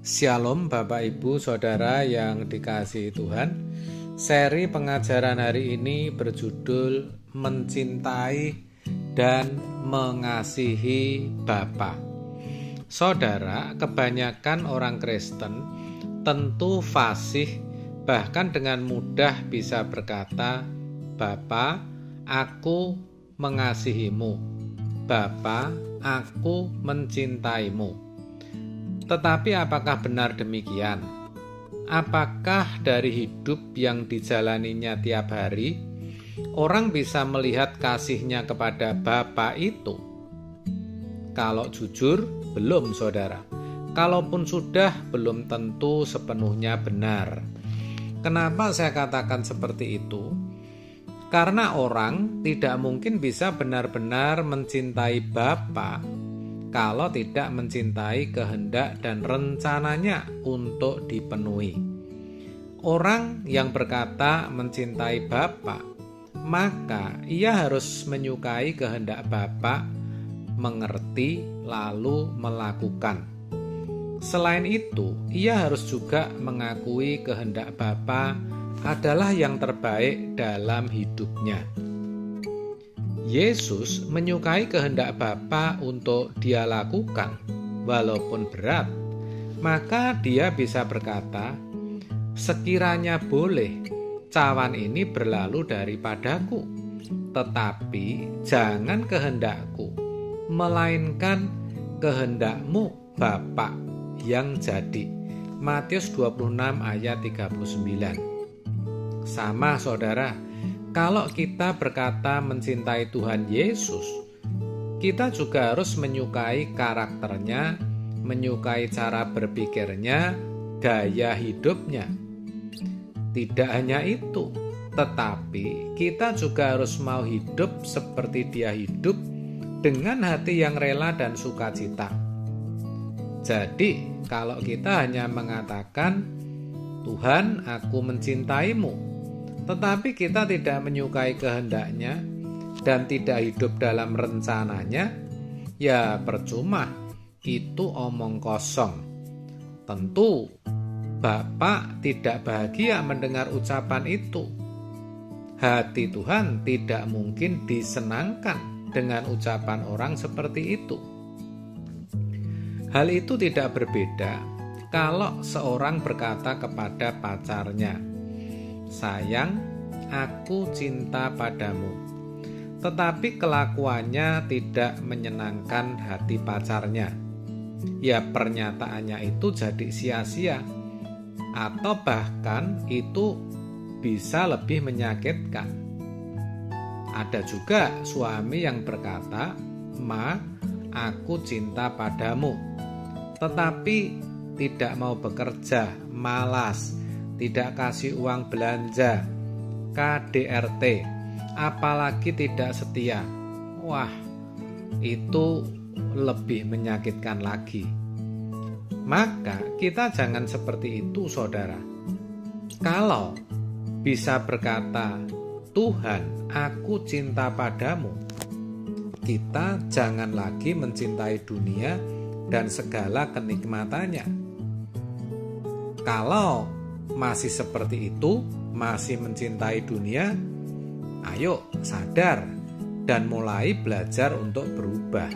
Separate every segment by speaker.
Speaker 1: Shalom Bapak Ibu Saudara yang dikasihi Tuhan. Seri pengajaran hari ini berjudul Mencintai dan Mengasihi Bapa. Saudara, kebanyakan orang Kristen tentu fasih bahkan dengan mudah bisa berkata, "Bapa, aku mengasihimu. Bapa, aku mencintaimu." Tetapi apakah benar demikian? Apakah dari hidup yang dijalaninya tiap hari, orang bisa melihat kasihnya kepada Bapa itu? Kalau jujur, belum saudara. Kalaupun sudah, belum tentu sepenuhnya benar. Kenapa saya katakan seperti itu? Karena orang tidak mungkin bisa benar-benar mencintai Bapa kalau tidak mencintai kehendak dan rencananya untuk dipenuhi. Orang yang berkata mencintai Bapa, maka ia harus menyukai kehendak Bapa, mengerti lalu melakukan. Selain itu, ia harus juga mengakui kehendak Bapa adalah yang terbaik dalam hidupnya. Yesus menyukai kehendak Bapa untuk dia lakukan, walaupun berat. Maka dia bisa berkata, "Sekiranya boleh, cawan ini berlalu daripadaku, tetapi jangan kehendakku, melainkan kehendakmu Bapa yang jadi." Matius 26 ayat 39. Sama saudara, kalau kita berkata mencintai Tuhan Yesus, kita juga harus menyukai karakternya, menyukai cara berpikirnya, gaya hidupnya. Tidak hanya itu, tetapi kita juga harus mau hidup seperti dia hidup dengan hati yang rela dan sukacita. Jadi, kalau kita hanya mengatakan, "Tuhan, aku mencintaimu," tetapi kita tidak menyukai kehendaknya dan tidak hidup dalam rencananya, ya percuma, itu omong kosong. Tentu Bapa tidak bahagia mendengar ucapan itu. Hati Tuhan tidak mungkin disenangkan dengan ucapan orang seperti itu. Hal itu tidak berbeda kalau seorang berkata kepada pacarnya, "Sayang, aku cinta padamu," tetapi kelakuannya tidak menyenangkan hati pacarnya. Ya, pernyataannya itu jadi sia-sia, atau bahkan itu bisa lebih menyakitkan. Ada juga suami yang berkata, "Ma, aku cinta padamu," tetapi tidak mau bekerja, malas, tidak kasih uang belanja, KDRT, apalagi tidak setia. Wah, itu lebih menyakitkan lagi. Maka kita jangan seperti itu saudara. Kalau bisa berkata, "Tuhan, aku cinta padamu," kita jangan lagi mencintai dunia dan segala kenikmatannya. Kalau masih seperti itu, masih mencintai dunia, ayo sadar dan mulai belajar untuk berubah.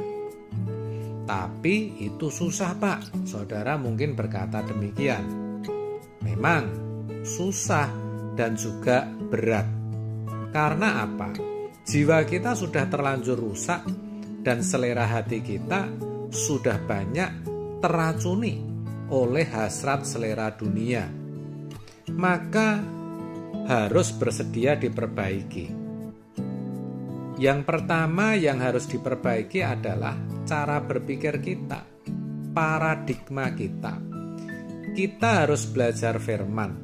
Speaker 1: Tapi itu susah Pak, saudara mungkin berkata demikian. Memang susah dan juga berat. Karena apa? Jiwa kita sudah terlanjur rusak dan selera hati kita sudah banyak teracuni oleh hasrat selera dunia. Maka harus bersedia diperbaiki. Yang pertama yang harus diperbaiki adalah cara berpikir kita, paradigma kita. Kita harus belajar firman.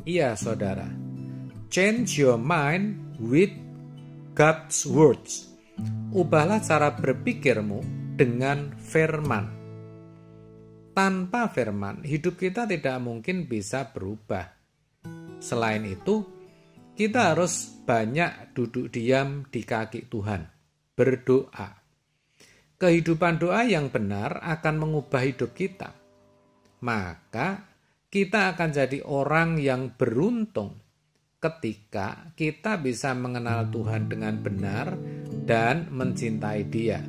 Speaker 1: Iya saudara, change your mind with God's words. Ubahlah cara berpikirmu dengan firman. Tanpa firman, hidup kita tidak mungkin bisa berubah. Selain itu, kita harus banyak duduk diam di kaki Tuhan, berdoa. Kehidupan doa yang benar akan mengubah hidup kita. maka kita akan jadi orang yang beruntung ketika kita bisa mengenal Tuhan dengan benar dan mencintai Dia.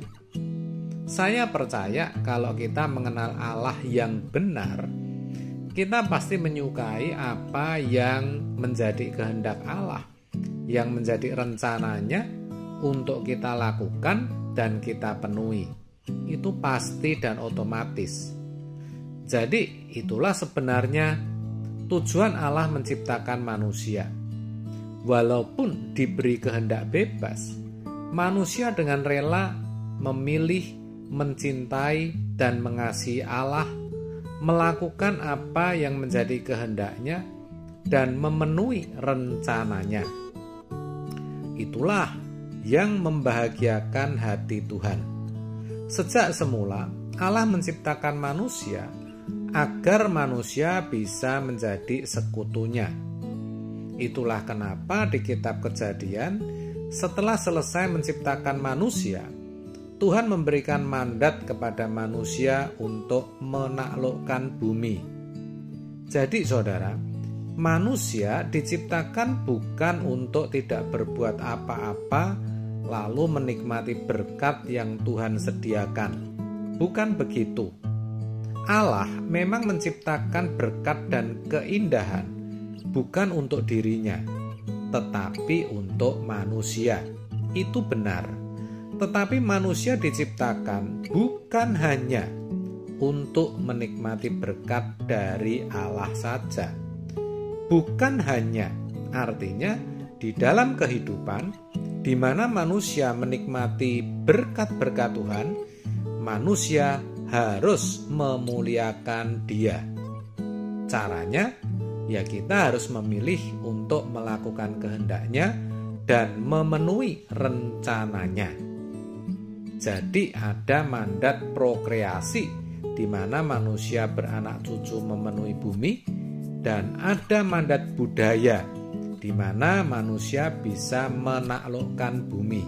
Speaker 1: Saya percaya kalau kita mengenal Allah yang benar, kita pasti menyukai apa yang menjadi kehendak Allah, yang menjadi rencananya untuk kita lakukan dan kita penuhi. Itu pasti dan otomatis. Jadi itulah sebenarnya tujuan Allah menciptakan manusia. Walaupun diberi kehendak bebas, manusia dengan rela memilih, mencintai, dan mengasihi Allah, melakukan apa yang menjadi kehendaknya, dan memenuhi rencananya. Itulah yang membahagiakan hati Tuhan. Sejak semula, Allah menciptakan manusia agar manusia bisa menjadi sekutunya. Itulah kenapa di kitab Kejadian, setelah selesai menciptakan manusia, Tuhan memberikan mandat kepada manusia untuk menaklukkan bumi. Jadi saudara, manusia diciptakan bukan untuk tidak berbuat apa-apa lalu menikmati berkat yang Tuhan sediakan. Bukan begitu. Allah memang menciptakan berkat dan keindahan bukan untuk dirinya, tetapi untuk manusia. Itu benar. Tetapi manusia diciptakan bukan hanya untuk menikmati berkat dari Allah saja. Bukan hanya, artinya di dalam kehidupan di mana manusia menikmati berkat-berkat Tuhan, manusia harus memuliakan Dia. Caranya, ya kita harus memilih untuk melakukan kehendaknya dan memenuhi rencananya. Jadi ada mandat prokreasi di mana manusia beranak cucu memenuhi bumi, dan ada mandat budaya di mana manusia bisa menaklukkan bumi.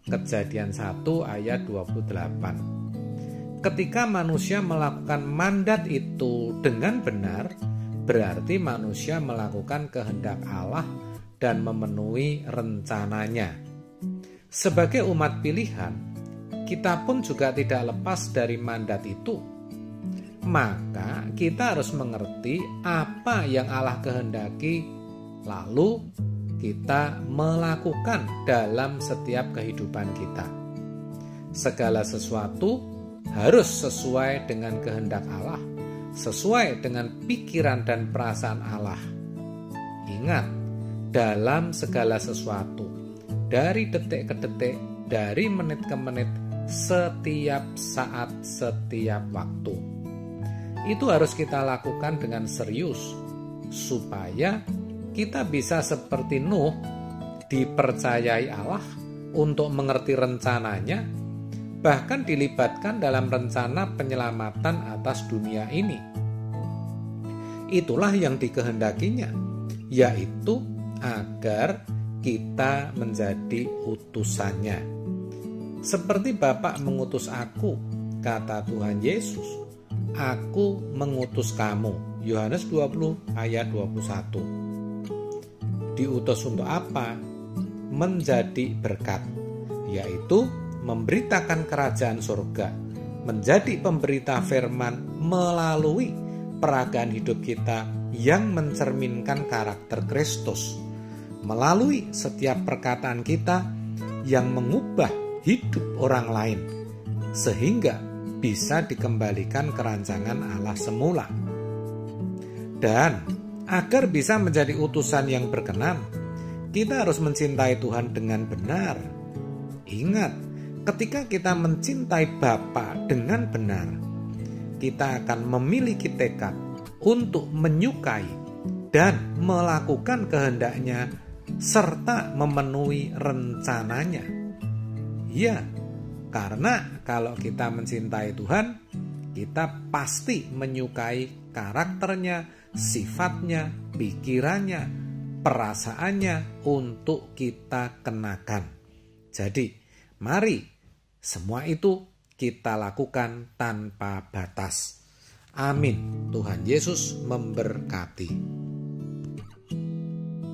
Speaker 1: Kejadian 1 ayat 28. Ketika manusia melakukan mandat itu dengan benar, berarti manusia melakukan kehendak Allah dan memenuhi rencananya. Sebagai umat pilihan, kita pun juga tidak lepas dari mandat itu. Maka kita harus mengerti apa yang Allah kehendaki, lalu kita melakukan dalam setiap kehidupan kita. Segala sesuatu harus sesuai dengan kehendak Allah, sesuai dengan pikiran dan perasaan Allah. Ingat, dalam segala sesuatu, dari detik ke detik, dari menit ke menit, setiap saat, setiap waktu. Itu harus kita lakukan dengan serius, supaya kita bisa seperti Nuh, dipercayai Allah untuk mengerti rencananya, bahkan dilibatkan dalam rencana penyelamatan atas dunia ini. Itulah yang dikehendakinya, yaitu agar kita menjadi utusannya. Seperti Bapa mengutus aku, kata Tuhan Yesus, aku mengutus kamu. Yohanes 20 ayat 21. Diutus untuk apa? Menjadi berkat, yaitu memberitakan kerajaan surga, menjadi pemberita firman melalui peragaan hidup kita yang mencerminkan karakter Kristus, melalui setiap perkataan kita yang mengubah hidup orang lain, sehingga bisa dikembalikan ke rancangan Allah semula. Dan agar bisa menjadi utusan yang berkenan, kita harus mencintai Tuhan dengan benar. Ingat, ketika kita mencintai Bapa dengan benar, kita akan memiliki tekad untuk menyukai dan melakukan kehendaknya serta memenuhi rencananya. Ya, karena kalau kita mencintai Tuhan, kita pasti menyukai karakternya, sifatnya, pikirannya, perasaannya untuk kita kenakan. Jadi, mari semua itu kita lakukan tanpa batas. Amin. Tuhan Yesus memberkati.